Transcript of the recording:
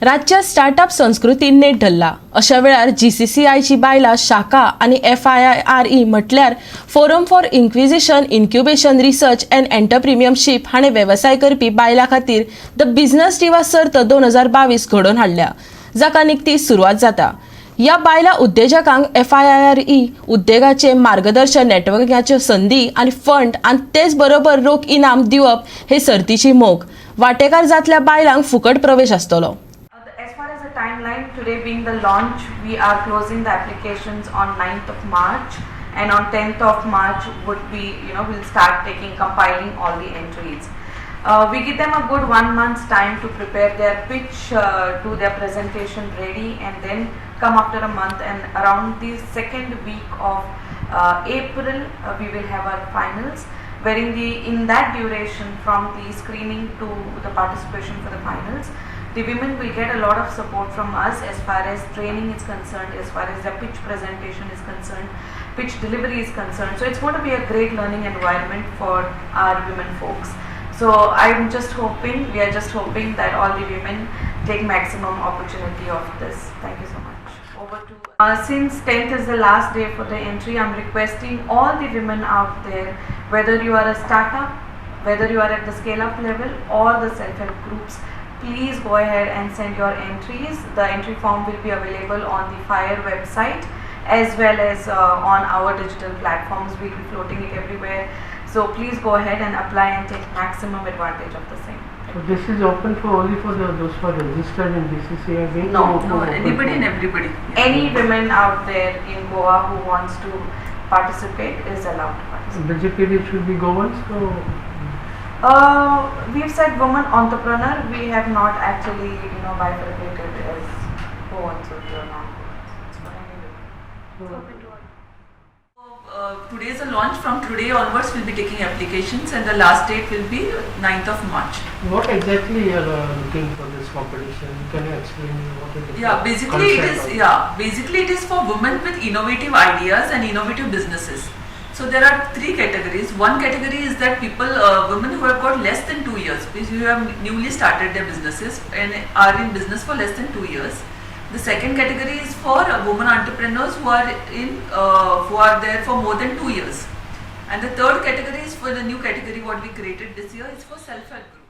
राज्यात स्टार्टअप संस्कृती नेट धरला. अशा वेळार GCCIची बायला शाखा आणि FiiRE म्हटल्यार forum for inquisition, incubation, research and entrepreneurship हाणें वेवसाय करपी बायलां खातीर द बिझनेस दिवा सर्त 2022 घडोवन हाडल्या, जाका निकतीच सुरवात जाता. या बायला उद्योजकांक FiiRE उद्देगाचे मार्गदर्शन, नेटवर्किंगाच्यो संधी आनी फंड आनी तेच बरोबर रोख इनाम दिवप हे सर्तीची मोख. वांटेकार जातल्या बायलांक फुकट प्रवेश आसतलो. As far as the timeline, today being the launch, we are closing the applications on 9th of March, and on 10th of March would be, we'll start compiling all the entries. We give them a good 1 month's time to prepare their pitch, do their presentation ready, and then come after a month, and around the second week of April, we will have our finals, wherein in that duration from the screening to the participation for the finals, the women will get a lot of support from us as far as training is concerned, as far as their pitch presentation is concerned, pitch delivery is concerned. So it's going to be a great learning environment for our women folks. So we are just hoping that all the women take maximum opportunity of this. Thank you so much. Over to since 10th is the last day for the entry, I'm requesting all the women out there, whether you are a startup, whether you are at the scale-up level or the self-help groups, please go ahead and send your entries. The entry form will be available on the FiiRE website as well as on our digital platforms. We'll be floating it everywhere. So please go ahead and apply and take maximum advantage of the same. So this is open for only for those who are registered in GCCI? No, anybody and everybody. Any women out there in Goa who wants to participate is allowed to participate. Basically it should be Goans, so we've said woman entrepreneur. We have not actually, bifurcated as who wants to do or not. It's for anybody. Today is a launch. From today onwards, we'll be taking applications, and the last date will be 9th of March. what exactly you are looking for this competition? Can you explain what it is? Basically it is for women with innovative ideas and innovative businesses. So there are 3 categories. One category is that women who have got less than 2 years, who have newly started their businesses and are in business for less than 2 years. The second category is for women entrepreneurs who are there for more than 2 years. And the third category is for the new category what we created this year is for self-help groups.